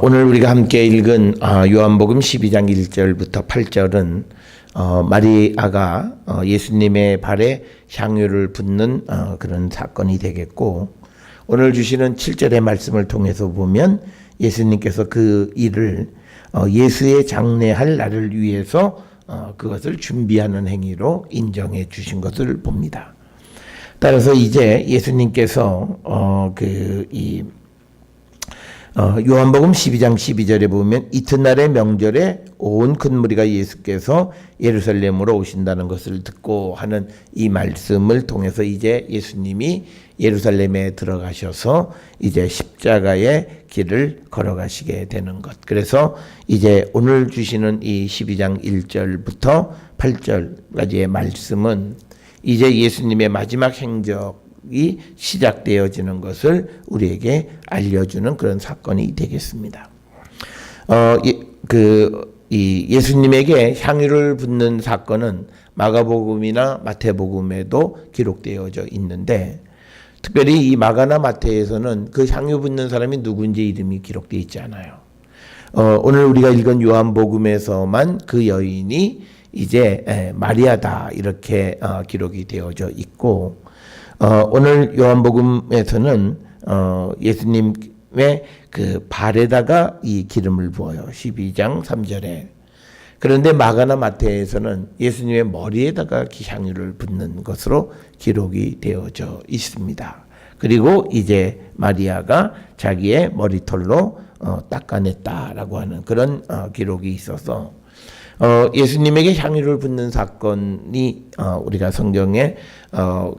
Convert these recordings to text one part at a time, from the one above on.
오늘 우리가 함께 읽은 요한복음 12장 1절부터 8절은 마리아가 예수님의 발에 향유를 붓는 그런 사건이 되겠고, 오늘 주시는 7절의 말씀을 통해서 보면 예수님께서 그 일을 예수의 장례할 날을 위해서 그것을 준비하는 행위로 인정해 주신 것을 봅니다. 따라서 이제 예수님께서 요한복음 12장 12절에 보면 이튿날의 명절에 온 큰 무리가 예수께서 예루살렘으로 오신다는 것을 듣고 하는 이 말씀을 통해서 이제 예수님이 예루살렘에 들어가셔서 이제 십자가의 길을 걸어가시게 되는 것. 그래서 이제 오늘 주시는 이 12장 1절부터 8절까지의 말씀은 이제 예수님의 마지막 행적이 시작되어지는 것을 우리에게 알려주는 그런 사건이 되겠습니다. 예수님에게 향유를 붓는 사건은 마가복음이나 마태복음에도 기록되어져 있는데, 특별히 이 마가나 마태에서는 그 향유 붓는 사람이 누군지 이름이 기록되어 있지 않아요. 오늘 우리가 읽은 요한복음에서만 그 여인이 이제 마리아다 이렇게 기록이 되어져 있고, 오늘 요한복음에서는 예수님의 그 발에다가 이 기름을 부어요. 12장 3절에. 그런데 마가나 마태에서는 예수님의 머리에다가 향유를 붓는 것으로 기록이 되어져 있습니다. 그리고 이제 마리아가 자기의 머리털로 닦아냈다라고 하는 그런 기록이 있어서 예수님에게 향유를 붓는 사건이 우리가 성경에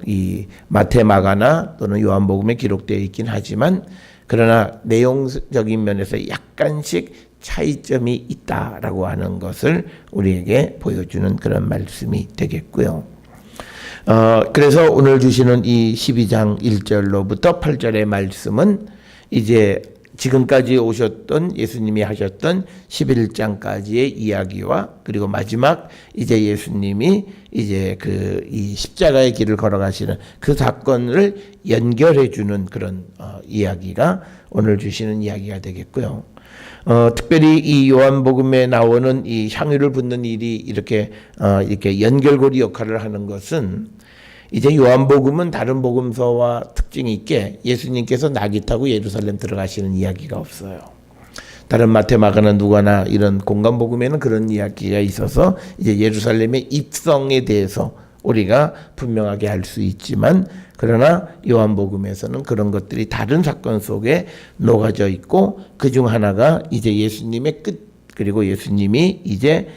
이 마태, 마가나 또는 요한복음에 기록되어 있긴 하지만, 그러나 내용적인 면에서 약간씩 차이점이 있다라고 하는 것을 우리에게 보여주는 그런 말씀이 되겠고요. 그래서 오늘 주시는 이 12장 1절로부터 8절의 말씀은 이제 지금까지 오셨던 예수님이 하셨던 11장까지의 이야기와, 그리고 마지막 이제 예수님이 이제 이 십자가의 길을 걸어가시는 그 사건을 연결해 주는 그런 이야기가 오늘 주시는 이야기가 되겠고요. 특별히 이 요한복음에 나오는 이 향유를 붓는 일이 이렇게 연결고리 역할을 하는 것은, 이제 요한복음은 다른 복음서와 특징이 있게 예수님께서 낙이 타고 예루살렘 들어가시는 이야기가 없어요. 다른 마태, 마가나, 누가나 이런 공간복음에는 그런 이야기가 있어서 이제 예루살렘의 입성에 대해서 우리가 분명하게 알 수 있지만, 그러나 요한복음에서는 그런 것들이 다른 사건 속에 녹아져 있고, 그중 하나가 이제 예수님의 끝, 그리고 예수님이 이제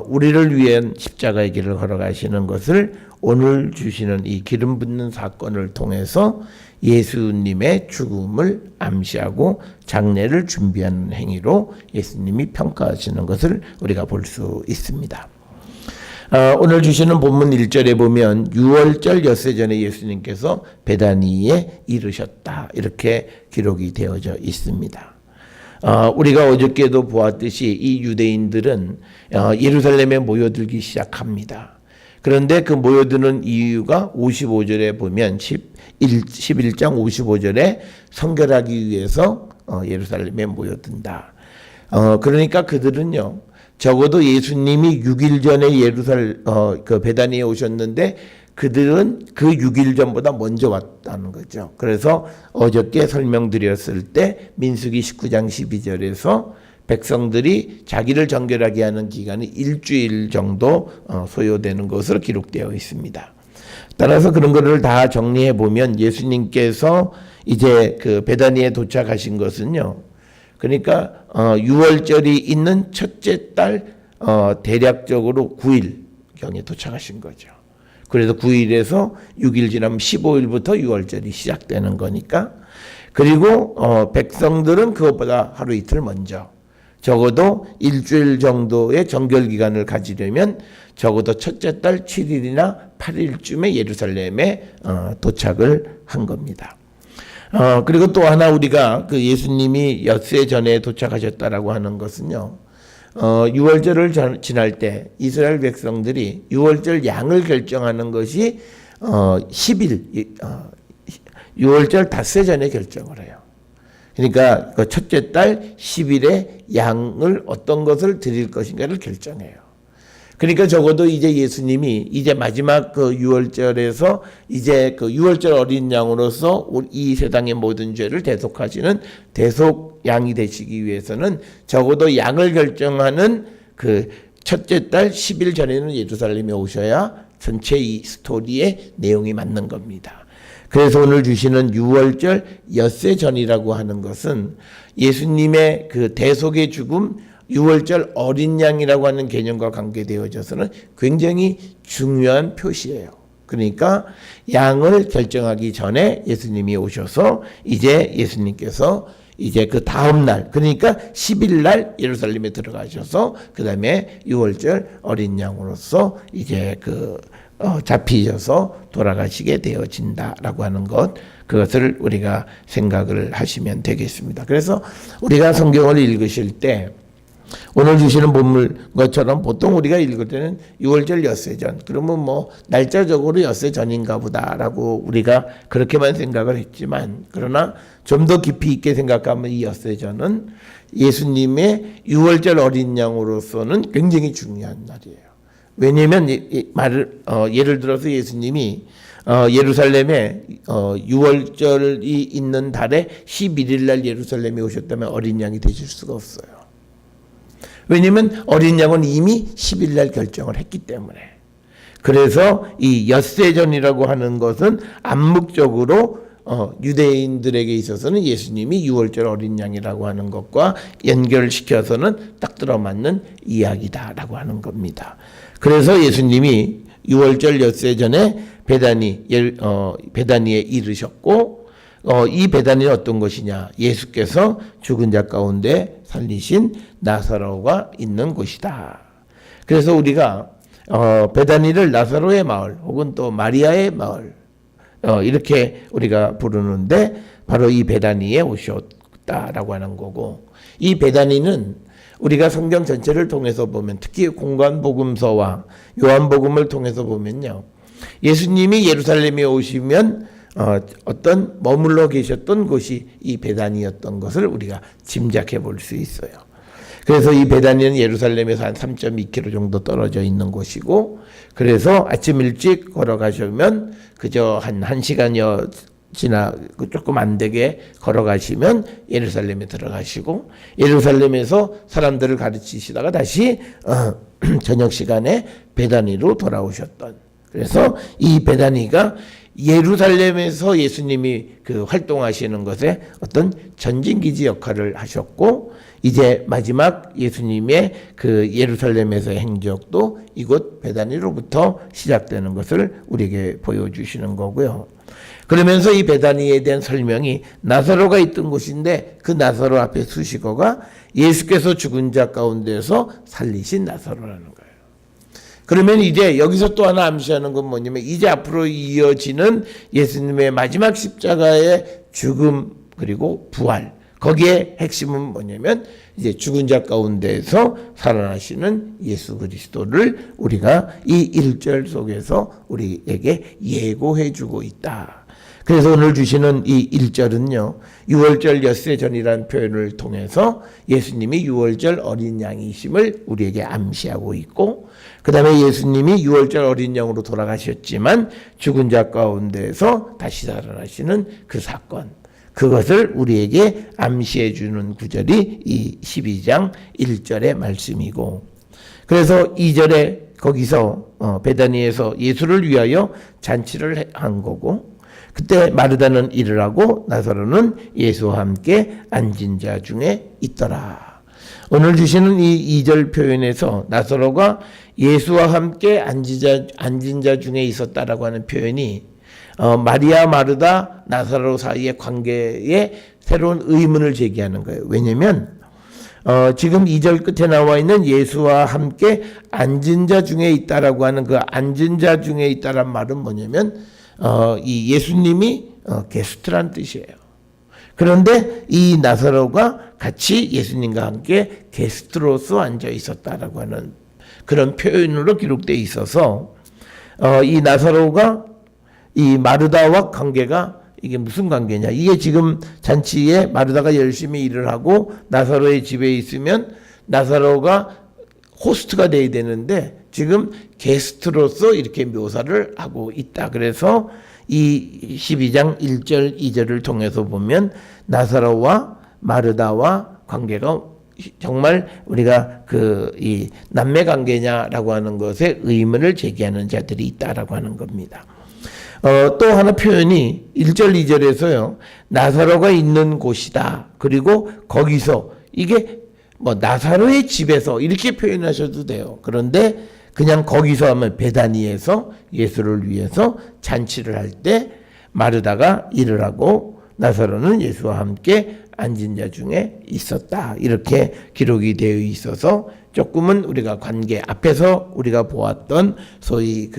우리를 위한 십자가의 길을 걸어가시는 것을 오늘 주시는 이 기름 붓는 사건을 통해서 예수님의 죽음을 암시하고 장례를 준비하는 행위로 예수님이 평가하시는 것을 우리가 볼 수 있습니다. 오늘 주시는 본문 1절에 보면 6월절 엿새 전에 예수님께서 베다니에 이르셨다 이렇게 기록이 되어져 있습니다. 우리가 어저께도 보았듯이 이 유대인들은 예루살렘에 모여들기 시작합니다. 그런데 그 모여드는 이유가 55절에 보면 11장 55절에 성결하기 위해서 예루살렘에 모여든다. 그러니까 그들은요, 적어도 예수님이 6일 전에 베다니에 오셨는데 그들은 그 6일 전보다 먼저 왔다는 거죠. 그래서 어저께 설명드렸을 때 민수기 19장 12절에서 백성들이 자기를 정결하게 하는 기간이 일주일 정도 소요되는 것으로 기록되어 있습니다. 따라서 그런 것을 다 정리해 보면 예수님께서 이제 그 베다니에 도착하신 것은요, 그러니까 6월절이 있는 첫째 달 대략적으로 9일경에 도착하신 거죠. 그래서 9일에서 6일 지나면 15일부터 6월절이 시작되는 거니까, 그리고 백성들은 그것보다 하루 이틀 먼저, 적어도 일주일 정도의 정결기간을 가지려면 적어도 첫째 달 7일이나 8일쯤에 예루살렘에 도착을 한 겁니다. 그리고 또 하나 우리가 그 예수님이 엿새 전에 도착하셨다라고 하는 것은요, 6월절을 지날 때 이스라엘 백성들이 6월절 양을 결정하는 것이 10일, 6월절 닷새 전에 결정을 해요. 그러니까 그 첫째 달 10일에 양을 어떤 것을 드릴 것인가를 결정해요. 그러니까 적어도 이제 예수님이 이제 마지막 그 유월절에서 이제 그 유월절 어린 양으로서 이 세상의 모든 죄를 대속하시는 대속 양이 되시기 위해서는 적어도 양을 결정하는 그 첫째 달 10일 전에는 예루살렘에 오셔야 전체 이 스토리의 내용이 맞는 겁니다. 그래서 오늘 주시는 유월절 엿새 전이라고 하는 것은 예수님의 그 대속의 죽음, 유월절 어린 양이라고 하는 개념과 관계되어져서는 굉장히 중요한 표시예요. 그러니까 양을 결정하기 전에 예수님이 오셔서 이제 예수님께서 이제 그 다음 날, 그러니까 10일 날 예루살렘에 들어가셔서 그 다음에 유월절 어린 양으로서 이제 잡히셔서 돌아가시게 되어진다라고 하는 것, 그것을 우리가 생각을 하시면 되겠습니다. 그래서 우리가 성경을 읽으실 때 오늘 주시는 본문 것처럼 보통 우리가 읽을 때는 유월절 엿새 전, 그러면 뭐 날짜적으로 엿새 전인가 보다라고 우리가 그렇게만 생각을 했지만, 그러나 좀 더 깊이 있게 생각하면 이 엿새 전은 예수님의 유월절 어린 양으로서는 굉장히 중요한 날이에요. 왜냐하면 예를 들어서 예수님이 예루살렘에 유월절이 있는 달에 11일 날 예루살렘에 오셨다면 어린 양이 되실 수가 없어요. 왜냐하면 어린 양은 이미 10일 날 결정을 했기 때문에. 그래서 이 엿새전이라고 하는 것은 암묵적으로 유대인들에게 있어서는 예수님이 유월절 어린 양이라고 하는 것과 연결시켜서는 딱 들어맞는 이야기다라고 하는 겁니다. 그래서 예수님이 유월절 엿새전에 베다니에 이르셨고, 이 베다니는 어떤 곳이냐? 예수께서 죽은 자 가운데 살리신 나사로가 있는 곳이다. 그래서 우리가 베다니를 나사로의 마을 혹은 또 마리아의 마을 이렇게 우리가 부르는데 바로 이 베다니에 오셨다라고 하는 거고, 이 베다니는 우리가 성경 전체를 통해서 보면, 특히 공관복음서와 요한복음을 통해서 보면요, 예수님이 예루살렘에 오시면 어떤 머물러 계셨던 곳이 이 베다니였던 것을 우리가 짐작해 볼 수 있어요. 그래서 이 베다니는 예루살렘에서 한 3.2km 정도 떨어져 있는 곳이고, 그래서 아침 일찍 걸어가시면 그저 한 1시간여 지나 조금 안 되게 걸어가시면 예루살렘에 들어가시고, 예루살렘에서 사람들을 가르치시다가 다시 저녁 시간에 베다니로 돌아오셨던, 그래서 이 베다니가 예루살렘에서 예수님이 활동하시는 것에 어떤 전진기지 역할을 하셨고, 이제 마지막 예수님의 예루살렘에서의 행적도 이곳 베다니로부터 시작되는 것을 우리에게 보여주시는 거고요. 그러면서 이 베다니에 대한 설명이 나사로가 있던 곳인데, 그 나사로 앞에 수식어가 예수께서 죽은 자 가운데서 살리신 나사로라는 거예요. 그러면 이제 여기서 또 하나 암시하는 건 뭐냐면, 이제 앞으로 이어지는 예수님의 마지막 십자가의 죽음 그리고 부활, 거기에 핵심은 뭐냐면 이제 죽은 자 가운데에서 살아나시는 예수 그리스도를 우리가 이 1절 속에서 우리에게 예고해 주고 있다. 그래서 오늘 주시는 이 1절은요, 유월절 엿새 전이라는 표현을 통해서 예수님이 유월절 어린 양이심을 우리에게 암시하고 있고, 그 다음에 예수님이 유월절 어린 양으로 돌아가셨지만 죽은 자 가운데서 다시 살아나시는 그 사건, 그것을 우리에게 암시해 주는 구절이 이 12장 1절의 말씀이고, 그래서 2절에 거기서 베다니에서 예수를 위하여 잔치를 한 거고, 그때 마르다는 일을 하고 나사로는 예수와 함께 앉은 자 중에 있더라. 오늘 주시는 이 2절 표현에서 나사로가 예수와 함께 앉은 자 중에 있었다라고 하는 표현이 마리아, 마르다, 나사로 사이의 관계에 새로운 의문을 제기하는 거예요. 왜냐하면 지금 2절 끝에 나와 있는 예수와 함께 앉은 자 중에 있다라고 하는 그 앉은 자 중에 있다란 말은 뭐냐면 이 예수님이 게스트란 뜻이에요. 그런데 이 나사로가 같이 예수님과 함께 게스트로서 앉아 있었다라고 하는 그런 표현으로 기록되어 있어서 이 나사로가 이 마르다와 관계가 이게 무슨 관계냐? 이게 지금 잔치에 마르다가 열심히 일을 하고 나사로의 집에 있으면 나사로가 호스트가 돼야 되는데 지금 게스트로서 이렇게 묘사를 하고 있다. 그래서 이 12장 1절 2절을 통해서 보면 나사로와 마르다와 관계가 정말 우리가 이 남매 관계냐라고 하는 것에 의문을 제기하는 자들이 있다라고 하는 겁니다. 또 하나 표현이 1절 2절에서요. 나사로가 있는 곳이다. 그리고 거기서 이게 뭐 나사로의 집에서 이렇게 표현하셔도 돼요. 그런데 그냥 거기서 하면 베다니에서 예수를 위해서 잔치를 할 때 마르다가 일을 하고 나사로는 예수와 함께 앉은 자 중에 있었다. 이렇게 기록이 되어 있어서 조금은 우리가 관계 앞에서 우리가 보았던 소위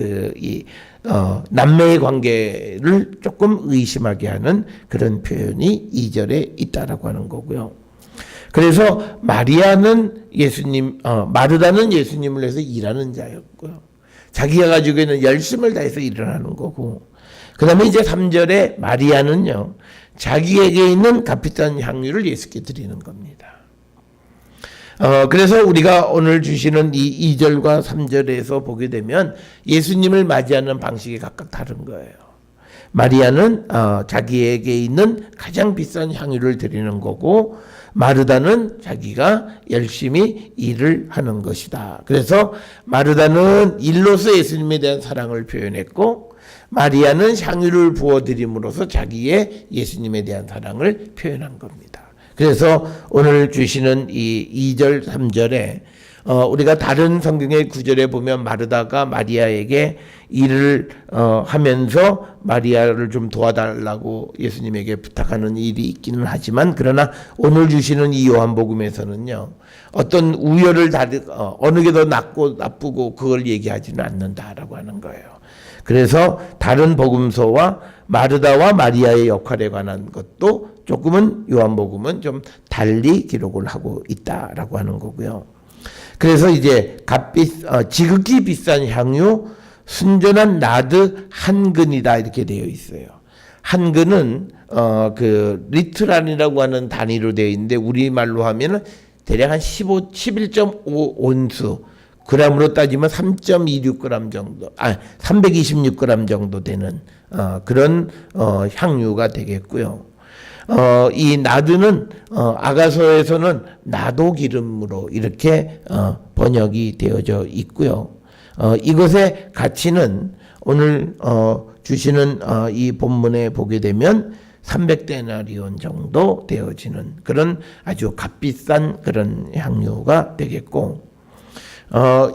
남매의 관계를 조금 의심하게 하는 그런 표현이 2절에 있다라고 하는 거고요. 그래서 마르다는 예수님을 위해서 일하는 자였고요. 자기가 가지고 있는 열심을 다해서 일을 하는 거고. 그 다음에 이제 3절에 마리아는요, 자기에게 있는 값비싼 향유를 예수께 드리는 겁니다. 그래서 우리가 오늘 주시는 이 2절과 3절에서 보게 되면 예수님을 맞이하는 방식이 각각 다른 거예요. 마리아는 자기에게 있는 가장 비싼 향유를 드리는 거고, 마르다는 자기가 열심히 일을 하는 것이다. 그래서 마르다는 일로서 예수님에 대한 사랑을 표현했고, 마리아는 향유를 부어드림으로써 자기의 예수님에 대한 사랑을 표현한 겁니다. 그래서 오늘 주시는 이 2절, 3절에 우리가 다른 성경의 구절에 보면 마르다가 마리아에게 일을 하면서 마리아를 좀 도와달라고 예수님에게 부탁하는 일이 있기는 하지만, 그러나 오늘 주시는 이 요한복음에서는요, 어떤 우열을 어느 게 더 낫고 나쁘고 그걸 얘기하지는 않는다라고 하는 거예요. 그래서 다른 복음서와 마르다와 마리아의 역할에 관한 것도 조금은 요한복음은 좀 달리 기록을 하고 있다라고 하는 거고요. 그래서 이제 지극히 비싼 향유, 순전한 나드 한 근이다 이렇게 되어 있어요. 한 근은 리트란이라고 하는 단위로 되어 있는데 우리말로 하면은 대략 한 11.5 온수, 그램으로 따지면 3.26g 정도, 326g 정도 되는 그런 향유가 되겠고요. 이 나드는 아가서에서는 나도 기름으로 이렇게 번역이 되어져 있고요. 이것의 가치는 오늘 주시는 이 본문에 보게 되면 300데나리온 정도 되어지는 그런 아주 값비싼 그런 향유가 되겠고,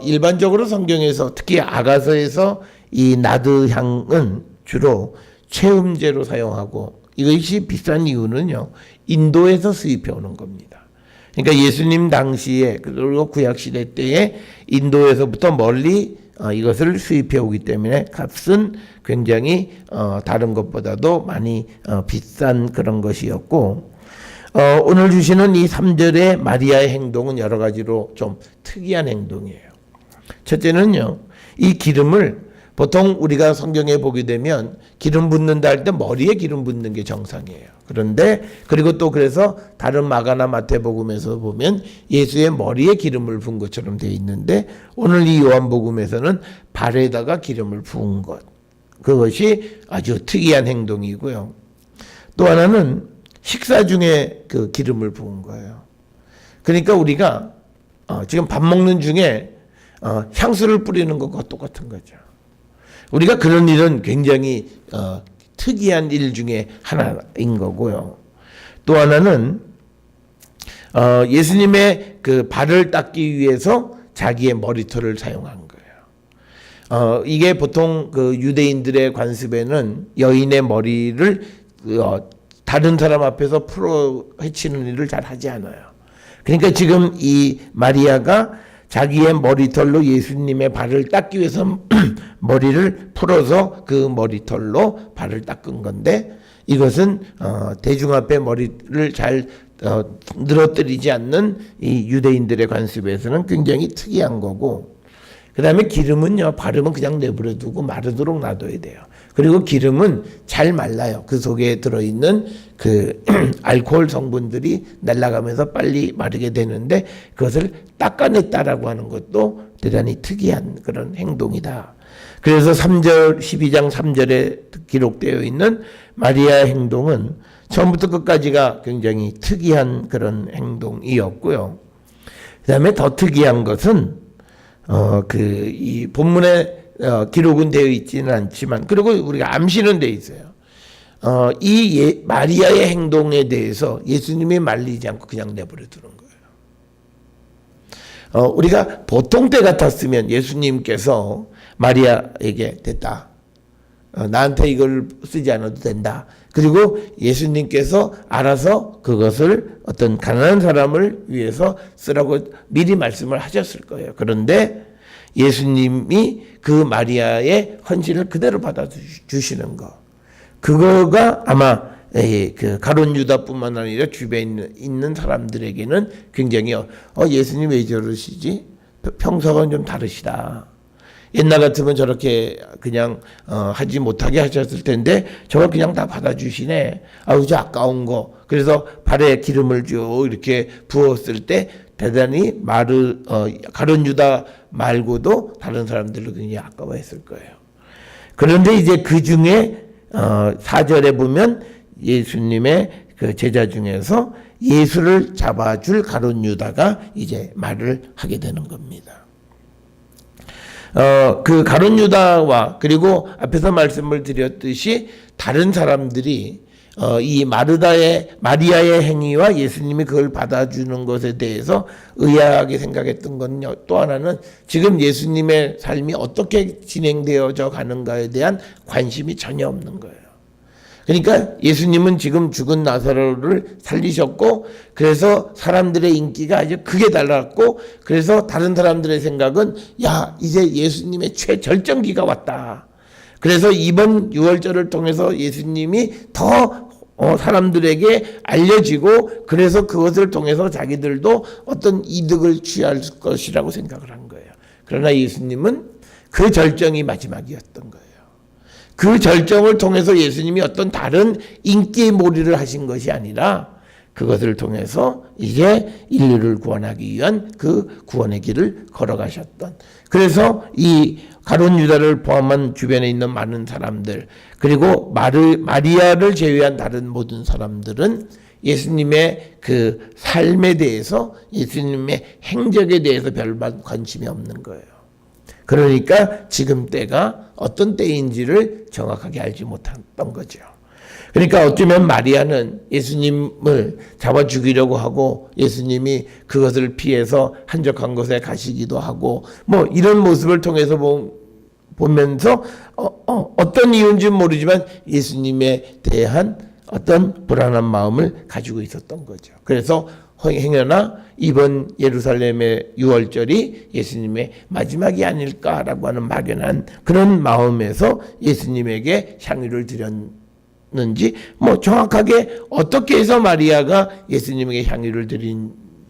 일반적으로 성경에서 특히 아가서에서 이 나드 향은 주로 체음제로 사용하고, 이것이 비싼 이유는요, 인도에서 수입해 오는 겁니다. 그러니까 예수님 당시에 그리고 구약시대 때에 인도에서부터 멀리 이것을 수입해 오기 때문에 값은 굉장히 다른 것보다도 많이 비싼 그런 것이었고, 오늘 주시는 이 3절의 마리아의 행동은 여러 가지로 좀 특이한 행동이에요. 첫째는요, 이 기름을 보통 우리가 성경에 보게 되면 기름 붓는다 할 때 머리에 기름 붓는 게 정상이에요. 그런데 그리고 또 그래서 다른 마가나 마태복음에서 보면 예수의 머리에 기름을 부은 것처럼 되어 있는데, 오늘 이 요한복음에서는 발에다가 기름을 부은 것, 그것이 아주 특이한 행동이고요. 또 하나는 식사 중에 그 기름을 부은 거예요. 그러니까 우리가 지금 밥 먹는 중에 향수를 뿌리는 것과 똑같은 거죠. 우리가 그런 일은 굉장히 특이한 일 중에 하나인 거고요. 또 하나는 예수님의 그 발을 닦기 위해서 자기의 머리털을 사용한 거예요. 이게 보통 그 유대인들의 관습에는 여인의 머리를 다른 사람 앞에서 풀어 헤치는 일을 잘 하지 않아요. 그러니까 지금 이 마리아가 자기의 머리털로 예수님의 발을 닦기 위해서 머리를 풀어서 그 머리털로 발을 닦은 건데, 이것은 대중 앞에 머리를 잘 늘어뜨리지 않는 이 유대인들의 관습에서는 굉장히 특이한 거고, 그 다음에 기름은요, 바르면 그냥 내버려 두고 마르도록 놔둬야 돼요. 그리고 기름은 잘 말라요. 그 속에 들어있는 그 알코올 성분들이 날아가면서 빨리 마르게 되는데 그것을 닦아냈다라고 하는 것도 대단히 특이한 그런 행동이다. 그래서 12장 3절에 기록되어 있는 마리아의 행동은 처음부터 끝까지가 굉장히 특이한 그런 행동이었고요. 그 다음에 더 특이한 것은 이 본문에 기록은 되어 있지는 않지만, 그리고 우리가 암시는 되어 있어요. 마리아의 행동에 대해서 예수님이 말리지 않고 그냥 내버려 두는 거예요. 우리가 보통 때 같았으면 예수님께서 마리아에게 됐다, 나한테 이걸 쓰지 않아도 된다. 그리고 예수님께서 알아서 그것을 어떤 가난한 사람을 위해서 쓰라고 미리 말씀을 하셨을 거예요. 그런데 예수님이 그 마리아의 헌신을 그대로 받아주시는 거, 그거가 아마 그 가룟 유다뿐만 아니라 주변에 있는 사람들에게는 굉장히 예수님 왜 저러시지? 평소와는 좀 다르시다. 옛날 같으면 저렇게 그냥 하지 못하게 하셨을 텐데 저걸 그냥 다 받아주시네. 아우, 저 아까운 거. 그래서 발에 기름을 쭉 이렇게 부었을 때 대단히 가룟 유다 말고도 다른 사람들도 굉장히 아까워했을 거예요. 그런데 이제 그 중에 4절에 보면 예수님의 그 제자 중에서 예수를 잡아줄 가룟 유다가 이제 말을 하게 되는 겁니다. 그 가룟 유다와 그리고 앞에서 말씀을 드렸듯이 다른 사람들이 이 마리아의 행위와 예수님이 그걸 받아주는 것에 대해서 의아하게 생각했던 건 또 하나는 지금 예수님의 삶이 어떻게 진행되어져 가는가에 대한 관심이 전혀 없는 거예요. 그러니까 예수님은 지금 죽은 나사로를 살리셨고, 그래서 사람들의 인기가 아주 크게 달랐고, 그래서 다른 사람들의 생각은 야, 이제 예수님의 최절정기가 왔다. 그래서 이번 유월절을 통해서 예수님이 더 사람들에게 알려지고, 그래서 그것을 통해서 자기들도 어떤 이득을 취할 것이라고 생각을 한 거예요. 그러나 예수님은 그 절정이 마지막이었던 거예요. 그 절정을 통해서 예수님이 어떤 다른 인기몰이를 하신 것이 아니라 그것을 통해서 이제 인류를 구원하기 위한 그 구원의 길을 걸어가셨던, 그래서 이 가룟 유다를 포함한 주변에 있는 많은 사람들, 그리고 마리아를 제외한 다른 모든 사람들은 예수님의 그 삶에 대해서, 예수님의 행적에 대해서 별반 관심이 없는 거예요. 그러니까 지금 때가 어떤 때인지를 정확하게 알지 못했던 거죠. 그러니까 어쩌면 마리아는 예수님을 잡아 죽이려고 하고 예수님이 그것을 피해서 한적한 곳에 가시기도 하고 뭐 이런 모습을 통해서 보면서 어떤 이유인지는 모르지만 예수님에 대한 어떤 불안한 마음을 가지고 있었던 거죠. 그래서 행여나 이번 예루살렘의 유월절이 예수님의 마지막이 아닐까라고 하는 막연한 그런 마음에서 예수님에게 향유를 드렸는지, 뭐 정확하게 어떻게 해서 마리아가 예수님에게 향유를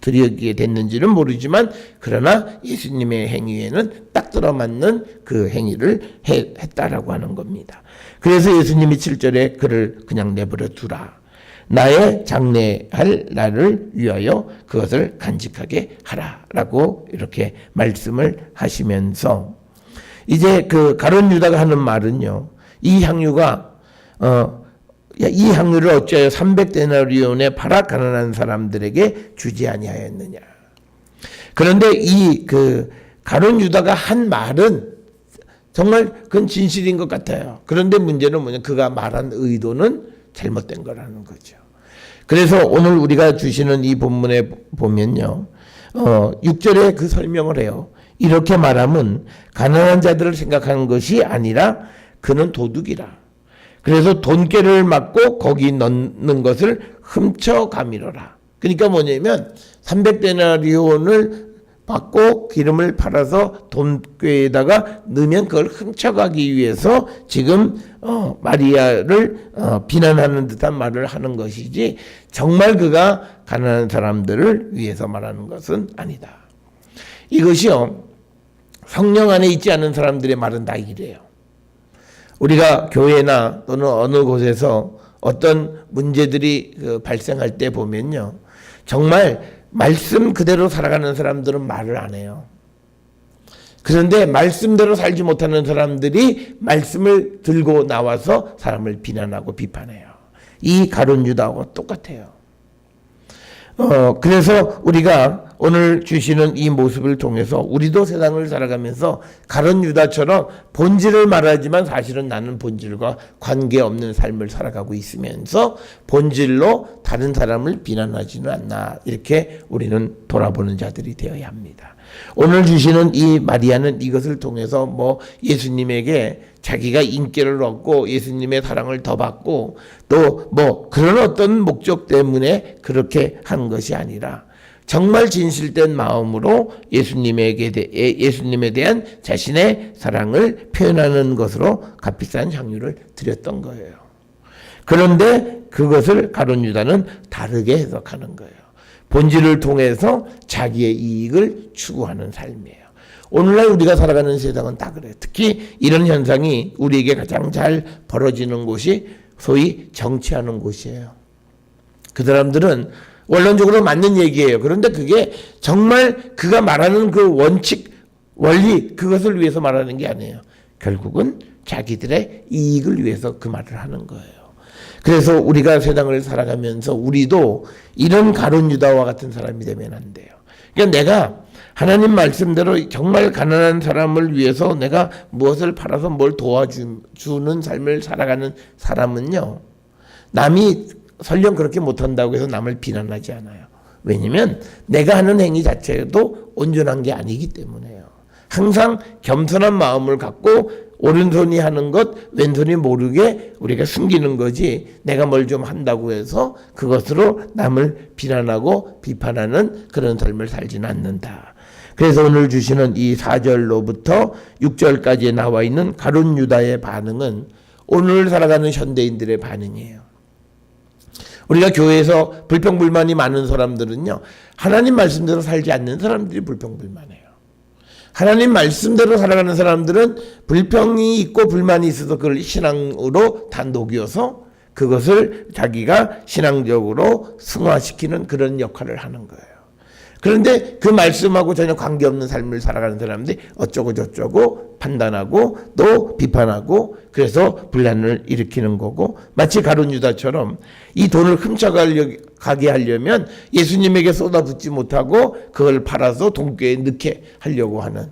드리게 됐는지는 모르지만, 그러나 예수님의 행위에는 딱 들어맞는 그 행위를 했다라고 하는 겁니다. 그래서 예수님이 7절에 그를 그냥 내버려 두라. 나의 장래할 날을 위하여 그것을 간직하게 하라라고 이렇게 말씀을 하시면서, 이제 그 가룟 유다가 하는 말은요, 이 향유가 이 향유를 어찌하여 300데나리온에 팔아 가난한 사람들에게 주지 아니하였느냐. 그런데 이 그 가룟 유다가 한 말은 정말 그건 진실인 것 같아요. 그런데 문제는 뭐냐, 그가 말한 의도는 잘못된 거라는 거죠. 그래서 오늘 우리가 주시는 이 본문에 보면요, 6절에 그 설명을 해요. 이렇게 말하면 가난한 자들을 생각하는 것이 아니라 그는 도둑이라. 그래서 돈깨를 맞고 거기 넣는 것을 훔쳐가미러라. 그러니까 뭐냐면 300데나리온을 받고 기름을 팔아서 돈꾀에다가 넣으면 그걸 훔쳐가기 위해서 지금 마리아를 비난하는 듯한 말을 하는 것이지, 정말 그가 가난한 사람들을 위해서 말하는 것은 아니다. 이것이요, 성령 안에 있지 않은 사람들의 말은 다 이래요. 우리가 교회나 또는 어느 곳에서 어떤 문제들이 발생할 때 보면요, 정말 말씀 그대로 살아가는 사람들은 말을 안 해요. 그런데 말씀대로 살지 못하는 사람들이 말씀을 들고 나와서 사람을 비난하고 비판해요. 이 가룟 유다하고 똑같아요. 그래서 우리가 오늘 주시는 이 모습을 통해서 우리도 세상을 살아가면서 가룟 유다처럼 본질을 말하지만 사실은 나는 본질과 관계없는 삶을 살아가고 있으면서 본질로 다른 사람을 비난하지는 않나, 이렇게 우리는 돌아보는 자들이 되어야 합니다. 오늘 주시는 이 마리아는 이것을 통해서 예수님에게 자기가 인기를 얻고 예수님의 사랑을 더 받고 또 그런 어떤 목적 때문에 그렇게 한 것이 아니라 정말 진실된 마음으로 예수님에 대한 자신의 사랑을 표현하는 것으로 값비싼 향유를 드렸던 거예요. 그런데 그것을 가룟 유다는 다르게 해석하는 거예요. 본질을 통해서 자기의 이익을 추구하는 삶이에요. 오늘날 우리가 살아가는 세상은 다 그래요. 특히 이런 현상이 우리에게 가장 잘 벌어지는 곳이 소위 정치하는 곳이에요. 그 사람들은 원론적으로 맞는 얘기예요. 그런데 그게 정말 그가 말하는 그 원칙, 원리, 그것을 위해서 말하는 게 아니에요. 결국은 자기들의 이익을 위해서 그 말을 하는 거예요. 그래서 우리가 세상을 살아가면서 우리도 이런 가룟 유다와 같은 사람이 되면 안 돼요. 그러니까 내가 하나님 말씀대로 정말 가난한 사람을 위해서 내가 무엇을 팔아서 뭘 도와주는 삶을 살아가는 사람은요, 남이 설령 그렇게 못한다고 해서 남을 비난하지 않아요. 왜냐면 내가 하는 행위 자체도 온전한 게 아니기 때문에요. 항상 겸손한 마음을 갖고 오른손이 하는 것 왼손이 모르게 우리가 숨기는 거지, 내가 뭘 좀 한다고 해서 그것으로 남을 비난하고 비판하는 그런 삶을 살지는 않는다. 그래서 오늘 주시는 이 4절로부터 6절까지에 나와 있는 가룟 유다의 반응은 오늘 살아가는 현대인들의 반응이에요. 우리가 교회에서 불평불만이 많은 사람들은요, 하나님 말씀대로 살지 않는 사람들이 불평불만해요. 하나님 말씀대로 살아가는 사람들은 불평이 있고 불만이 있어서 그걸 신앙으로 다 녹여서 그것을 자기가 신앙적으로 승화시키는 그런 역할을 하는 거예요. 그런데 그 말씀하고 전혀 관계없는 삶을 살아가는 사람들이 어쩌고 저쩌고 판단하고 또 비판하고 그래서 분란을 일으키는 거고, 마치 가룟 유다처럼 이 돈을 훔쳐가게 하려면 예수님에게 쏟아붓지 못하고 그걸 팔아서 돈꾀에 넣게 하려고 하는,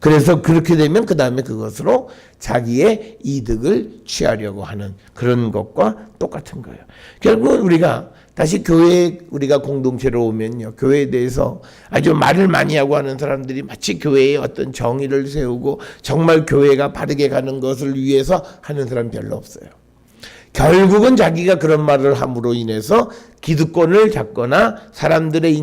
그래서 그렇게 되면 그 다음에 그것으로 자기의 이득을 취하려고 하는 그런 것과 똑같은 거예요. 결국은 우리가 다시 교회에 우리가 공동체로 오면요, 교회에 대해서 아주 말을 많이 하고 하는 사람들이 마치 교회에 어떤 정의를 세우고 정말 교회가 바르게 가는 것을 위해서 하는 사람 별로 없어요. 결국은 자기가 그런 말을 함으로 인해서 기득권을 잡거나 사람들의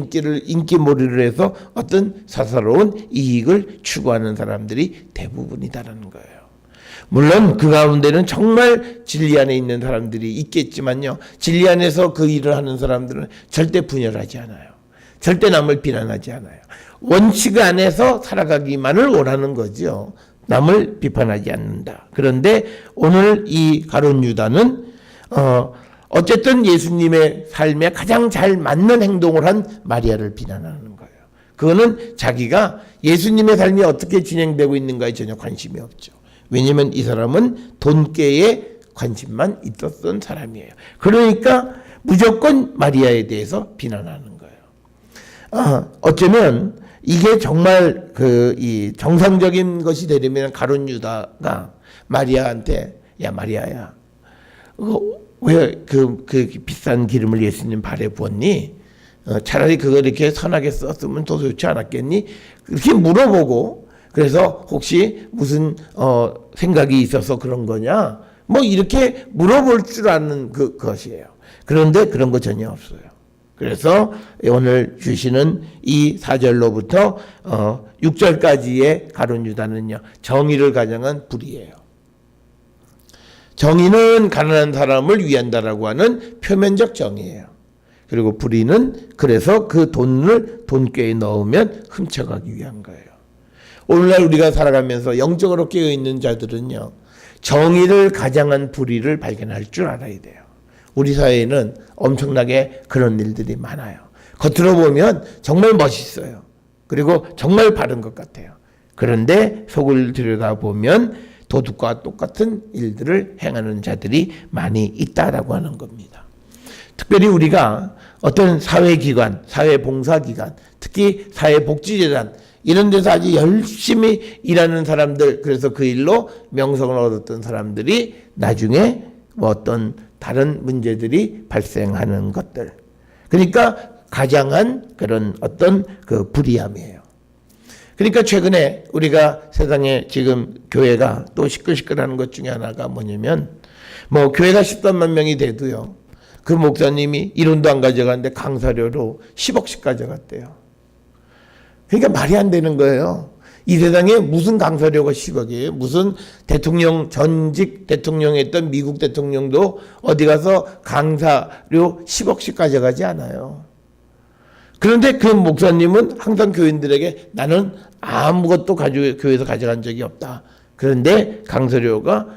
인기몰이를 해서 어떤 사사로운 이익을 추구하는 사람들이 대부분이다라는 거예요. 물론 그 가운데는 정말 진리 안에 있는 사람들이 있겠지만요, 진리 안에서 그 일을 하는 사람들은 절대 분열하지 않아요. 절대 남을 비난하지 않아요. 원칙 안에서 살아가기만을 원하는 거죠. 남을 비판하지 않는다. 그런데 오늘 이 가룟 유다는 어쨌든 예수님의 삶에 가장 잘 맞는 행동을 한 마리아를 비난하는 거예요. 그거는 자기가 예수님의 삶이 어떻게 진행되고 있는가에 전혀 관심이 없죠. 왜냐하면 이 사람은 돈깨에 관심만 있었던 사람이에요. 그러니까 무조건 마리아에 대해서 비난하는 거예요. 어쩌면 이게 정말 이 정상적인 것이 되려면 가룟 유다가 마리아한테, 야 마리아야, 왜 그 비싼 기름을 예수님 발에 부었니? 차라리 그걸 이렇게 선하게 썼으면 더 좋지 않았겠니? 이렇게 물어보고, 그래서 혹시 무슨 생각이 있어서 그런 거냐? 이렇게 물어볼 줄 아는 그것이에요. 그런데 그런 거 전혀 없어요. 그래서 오늘 주시는 이 4절로부터 6절까지의 가룟 유다는요, 정의를 가장한 불의예요. 정의는 가난한 사람을 위한다라고 하는 표면적 정의예요. 그리고 불의는 그래서 그 돈을 돈꾀에 넣으면 훔쳐가기 위한 거예요. 오늘날 우리가 살아가면서 영적으로 깨어있는 자들은요, 정의를 가장한 불의를 발견할 줄 알아야 돼요. 우리 사회에는 엄청나게 그런 일들이 많아요. 겉으로 보면 정말 멋있어요. 그리고 정말 바른 것 같아요. 그런데 속을 들여다보면 도둑과 똑같은 일들을 행하는 자들이 많이 있다라고 하는 겁니다. 특별히 우리가 어떤 사회기관, 사회봉사기관, 특히 사회복지재단 이런 데서 아주 열심히 일하는 사람들, 그래서 그 일로 명성을 얻었던 사람들이 나중에 뭐 어떤 다른 문제들이 발생하는 것들, 그러니까 가장한 그런 어떤 그 불의함이에요. 그러니까 최근에 우리가 세상에 지금 교회가 또 시끌시끌하는 것 중에 하나가 뭐냐면, 뭐 교회가 13만 명이 돼도요, 그 목사님이 이론도 안 가져갔는데 강사료로 10억씩 가져갔대요. 그러니까 말이 안 되는 거예요. 이 세상에 무슨 강사료가 10억이에요? 무슨 대통령, 전직 대통령 했던 미국 대통령도 어디 가서 강사료 10억씩 가져가지 않아요. 그런데 그 목사님은 항상 교인들에게 나는 아무것도 교회에서 가져간 적이 없다. 그런데 강사료가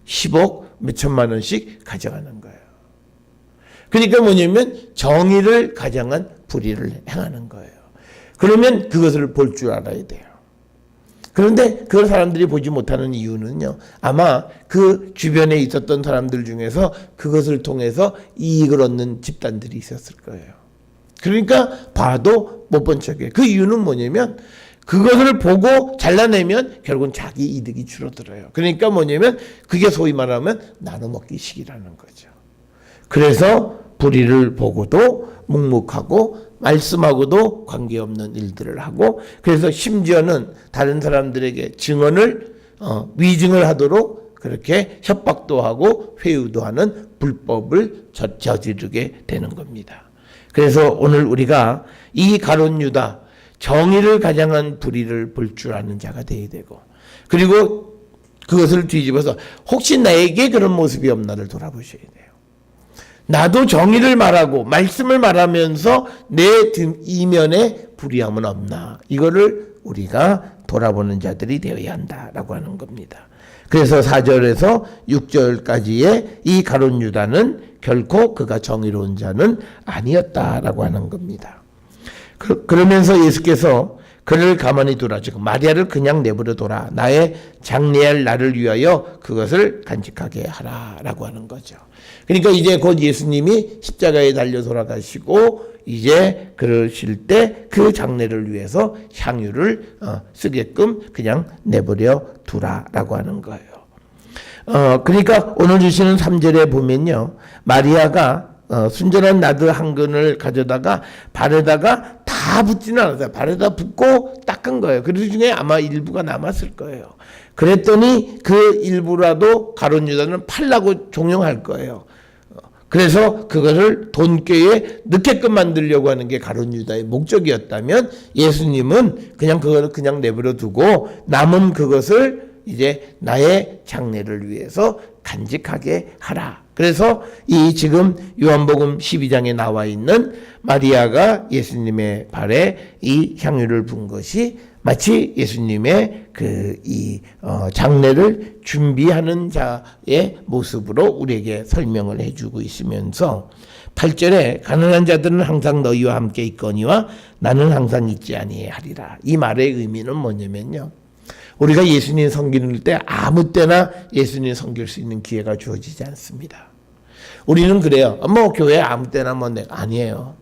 10억 몇천만 원씩 가져가는 거예요. 그러니까 뭐냐면 정의를 가장한 불의를 행하는 거예요. 그러면 그것을 볼 줄 알아야 돼요. 그런데 그걸 사람들이 보지 못하는 이유는요, 아마 그 주변에 있었던 사람들 중에서 그것을 통해서 이익을 얻는 집단들이 있었을 거예요. 그러니까 봐도 못 본 척이에요. 그 이유는 뭐냐면 그것을 보고 잘라내면 결국은 자기 이득이 줄어들어요. 그러니까 뭐냐면 그게 소위 말하면 나눠 먹기식이라는 거죠. 그래서 불의를 보고도 묵묵하고 말씀하고도 관계없는 일들을 하고, 그래서 심지어는 다른 사람들에게 증언을 위증을 하도록 그렇게 협박도 하고 회유도 하는 불법을 저지르게 되는 겁니다. 그래서 오늘 우리가 이 가룟 유다, 정의를 가장한 불의를 볼 줄 아는 자가 되어야 되고, 그리고 그것을 뒤집어서 혹시 나에게 그런 모습이 없나를 돌아보셔야 돼요. 나도 정의를 말하고 말씀을 말하면서 내 이면에 불의함은 없나, 이거를 우리가 돌아보는 자들이 되어야 한다라고 하는 겁니다. 그래서 4절에서 6절까지의 이 가룟 유다는 결코 그가 정의로운 자는 아니었다라고 하는 겁니다. 그러면서 예수께서 그를 가만히 두라, 즉 마리아를 그냥 내버려 둬라, 나의 장래할 나를 위하여 그것을 간직하게 하라라고 하는 거죠. 그러니까 이제 곧 예수님이 십자가에 달려 돌아가시고 이제 그러실 때 그 장래를 위해서 향유를 쓰게끔 그냥 내버려 두라라고 하는 거예요. 그러니까 오늘 주시는 3절에 보면요, 마리아가 순전한 나드 한 근을 가져다가 발에다가 다 붓지는 않았어요. 발에다 붓고 닦은 거예요. 그 중에 아마 일부가 남았을 거예요. 그랬더니 그 일부라도 가룟 유다는 팔라고 종용할 거예요. 그래서 그거를 돈꾀에 넣게끔 만들려고 하는 게 가룟 유다의 목적이었다면, 예수님은 그냥 그거를 그냥 내버려 두고 남은 그것을 이제 나의 장래를 위해서 간직하게 하라. 그래서 이 지금 요한복음 12장에 나와 있는 마리아가 예수님의 발에 이 향유를 분 것이 마치 예수님의 장례를 준비하는 자의 모습으로 우리에게 설명을 해주고 있으면서 8절에 가난한 자들은 항상 너희와 함께 있거니와 나는 항상 있지 아니하리라. 이 말의 의미는 뭐냐면요, 우리가 예수님 섬기는 때 아무 때나 예수님 섬길 수 있는 기회가 주어지지 않습니다. 우리는 그래요. 뭐 교회 아무 때나 아니에요.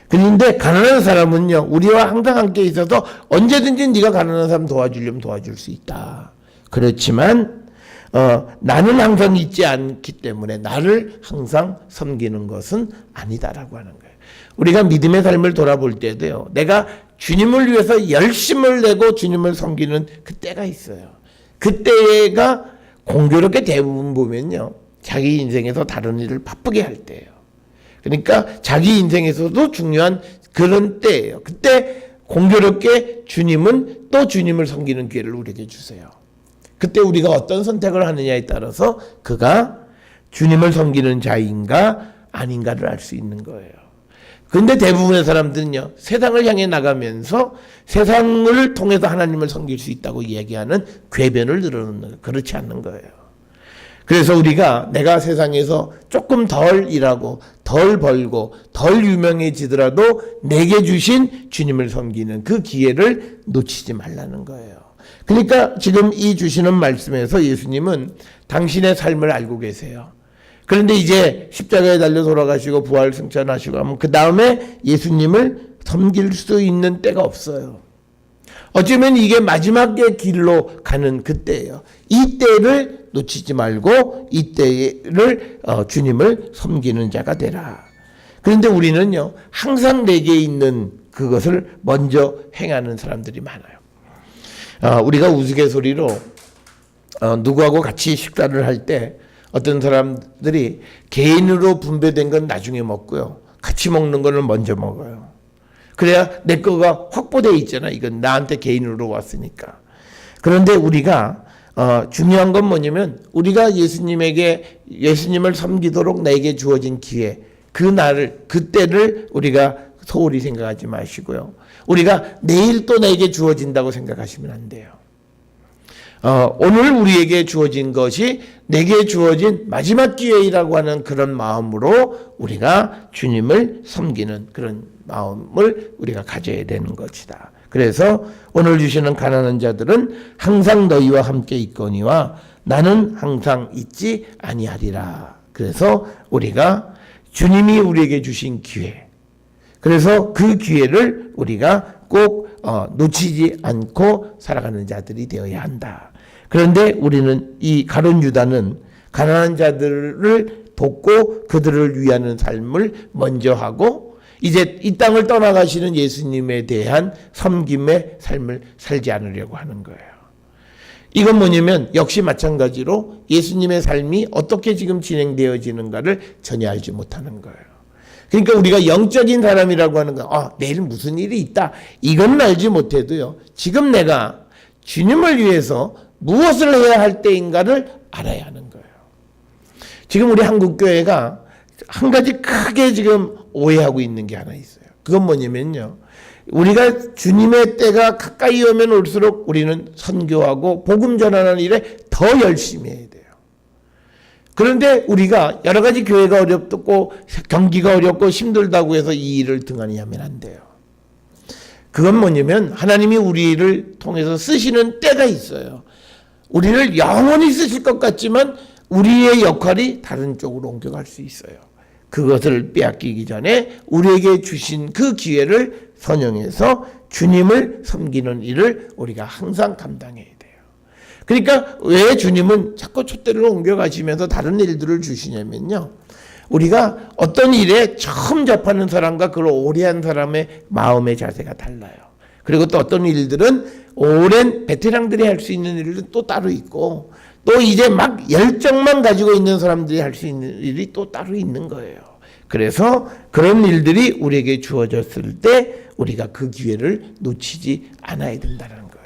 그런데 가난한 사람은요, 우리와 항상 함께 있어서 언제든지 네가 가난한 사람 도와주려면 도와줄 수 있다. 그렇지만 나는 항상 있지 않기 때문에 나를 항상 섬기는 것은 아니다라고 하는 거예요. 우리가 믿음의 삶을 돌아볼 때도요, 내가 주님을 위해서 열심을 내고 주님을 섬기는 그때가 있어요. 그때가 공교롭게 대부분 보면요, 자기 인생에서 다른 일을 바쁘게 할 때예요. 그러니까 자기 인생에서도 중요한 그런 때예요. 그때 공교롭게 주님은 또 주님을 섬기는 기회를 우리에게 주세요. 그때 우리가 어떤 선택을 하느냐에 따라서 그가 주님을 섬기는 자인가 아닌가를 알 수 있는 거예요. 그런데 대부분의 사람들은요, 세상을 향해 나가면서 세상을 통해서 하나님을 섬길 수 있다고 이야기하는 궤변을 늘어놓는 거예요. 그렇지 않는 거예요. 그래서 우리가 내가 세상에서 조금 덜 일하고 덜 벌고 덜 유명해지더라도 내게 주신 주님을 섬기는 그 기회를 놓치지 말라는 거예요. 그러니까 지금 이 주시는 말씀에서 예수님은 당신의 삶을 알고 계세요. 그런데 이제 십자가에 달려 돌아가시고 부활 승천하시고 하면 그 다음에 예수님을 섬길 수 있는 때가 없어요. 어쩌면 이게 마지막의 길로 가는 그때예요. 이 때를 놓치지 말고 이 때를 주님을 섬기는 자가 되라. 그런데 우리는요, 항상 내게 있는 그것을 먼저 행하는 사람들이 많아요. 우리가 우스갯소리로 누구하고 같이 식사를 할 때 어떤 사람들이 개인으로 분배된 건 나중에 먹고요, 같이 먹는 거는 먼저 먹어요. 그래야 내 거가 확보되어 있잖아. 이건 나한테 개인으로 왔으니까. 그런데 우리가 중요한 건 뭐냐면 우리가 예수님을 섬기도록 내게 주어진 기회, 그때를 우리가 소홀히 생각하지 마시고요. 우리가 내일 또 내게 주어진다고 생각하시면 안 돼요. 오늘 우리에게 주어진 것이 내게 주어진 마지막 기회이라고 하는 그런 마음으로 우리가 주님을 섬기는 그런 마음을 우리가 가져야 되는 것이다. 그래서 오늘 주시는 가난한 자들은 항상 너희와 함께 있거니와 나는 항상 있지 아니하리라. 그래서 우리가 주님이 우리에게 주신 기회, 그래서 그 기회를 우리가 꼭 놓치지 않고 살아가는 자들이 되어야 한다. 그런데 우리는 이 가룟 유다는 가난한 자들을 돕고 그들을 위하는 삶을 먼저 하고 이제 이 땅을 떠나가시는 예수님에 대한 섬김의 삶을 살지 않으려고 하는 거예요. 이건 뭐냐면 역시 마찬가지로 예수님의 삶이 어떻게 지금 진행되어지는가를 전혀 알지 못하는 거예요. 그러니까 우리가 영적인 사람이라고 하는 건 내일 무슨 일이 있다, 이건 알지 못해도요, 지금 내가 주님을 위해서 무엇을 해야 할 때인가를 알아야 하는 거예요. 지금 우리 한국교회가 한 가지 크게 지금 오해하고 있는 게 하나 있어요. 그건 뭐냐면요, 우리가 주님의 때가 가까이 오면 올수록 우리는 선교하고 복음 전하는 일에 더 열심히 해야 돼요. 그런데 우리가 여러 가지 교회가 어렵고 경기가 어렵고 힘들다고 해서 이 일을 등한히 하면 안 돼요. 그건 뭐냐면 하나님이 우리를 통해서 쓰시는 때가 있어요. 우리를 영원히 쓰실 것 같지만 우리의 역할이 다른 쪽으로 옮겨갈 수 있어요. 그것을 빼앗기기 전에 우리에게 주신 그 기회를 선용해서 주님을 섬기는 일을 우리가 항상 감당해야 돼요. 그러니까 왜 주님은 자꾸 촛대를 옮겨가시면서 다른 일들을 주시냐면요, 우리가 어떤 일에 처음 접하는 사람과 그걸 오래 한 사람의 마음의 자세가 달라요. 그리고 또 어떤 일들은 오랜 베테랑들이 할 수 있는 일은 또 따로 있고, 또 이제 막 열정만 가지고 있는 사람들이 할 수 있는 일이 또 따로 있는 거예요. 그래서 그런 일들이 우리에게 주어졌을 때 우리가 그 기회를 놓치지 않아야 된다는 거예요.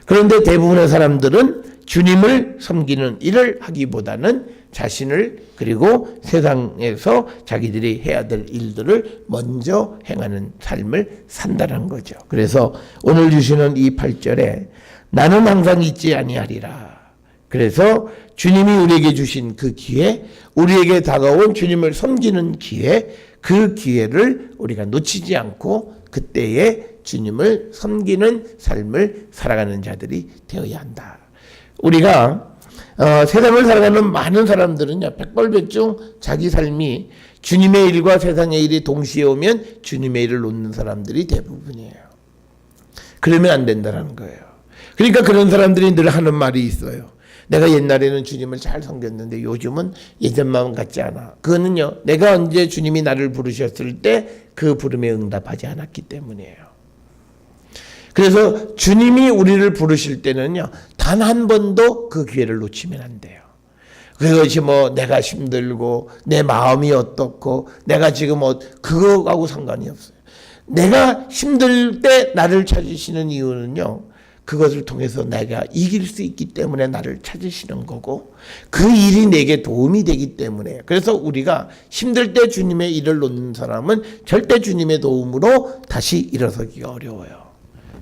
그런데 대부분의 사람들은 주님을 섬기는 일을 하기보다는 자신을, 그리고 세상에서 자기들이 해야 될 일들을 먼저 행하는 삶을 산다는 거죠. 그래서 오늘 주시는 이 8절에 나는 항상 있지 아니하리라. 그래서 주님이 우리에게 주신 그 기회, 우리에게 다가온 주님을 섬기는 기회, 그 기회를 우리가 놓치지 않고 그때에 주님을 섬기는 삶을 살아가는 자들이 되어야 한다. 우리가 세상을 살아가는 많은 사람들은요, 백발백중 자기 삶이 주님의 일과 세상의 일이 동시에 오면 주님의 일을 놓는 사람들이 대부분이에요. 그러면 안 된다는 거예요. 그러니까 그런 사람들이 늘 하는 말이 있어요. 내가 옛날에는 주님을 잘 섬겼는데 요즘은 예전만 같지 않아. 그거는요, 내가 언제 주님이 나를 부르셨을 때 그 부름에 응답하지 않았기 때문이에요. 그래서 주님이 우리를 부르실 때는요, 단 한 번도 그 기회를 놓치면 안 돼요. 그것이 내가 힘들고 내 마음이 어떻고 내가 지금 그거하고 상관이 없어요. 내가 힘들 때 나를 찾으시는 이유는요, 그것을 통해서 내가 이길 수 있기 때문에 나를 찾으시는 거고 그 일이 내게 도움이 되기 때문에 그래서 우리가 힘들 때 주님의 일을 놓는 사람은 절대 주님의 도움으로 다시 일어서기가 어려워요.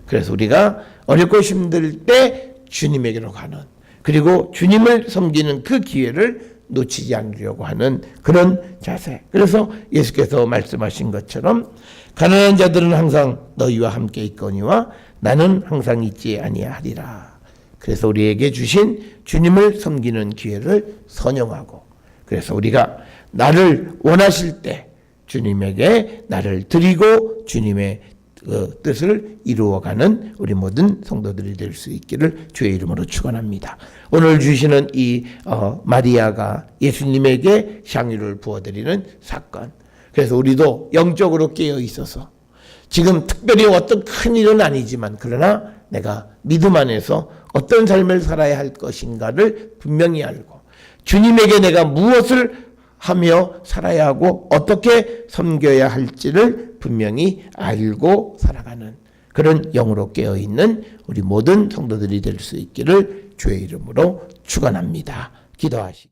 그래서 우리가 어렵고 힘들 때 주님에게로 가는 그리고 주님을 섬기는 그 기회를 놓치지 않으려고 하는 그런 자세. 그래서 예수께서 말씀하신 것처럼 가난한 자들은 항상 너희와 함께 있거니와 나는 항상 있지 아니하리라. 그래서 우리에게 주신 주님을 섬기는 기회를 선용하고 그래서 우리가 나를 원하실 때 주님에게 나를 드리고 주님의 뜻을 이루어가는 우리 모든 성도들이 될 수 있기를 주의 이름으로 축원합니다. 오늘 주시는 이 마리아가 예수님에게 향유를 부어드리는 사건. 그래서 우리도 영적으로 깨어 있어서 지금 특별히 어떤 큰 일은 아니지만 그러나 내가 믿음 안에서 어떤 삶을 살아야 할 것인가를 분명히 알고 주님에게 내가 무엇을 하며 살아야 하고 어떻게 섬겨야 할지를 분명히 알고 살아가는 그런 영으로 깨어있는 우리 모든 성도들이 될 수 있기를 주의 이름으로 축원합니다. 기도하시기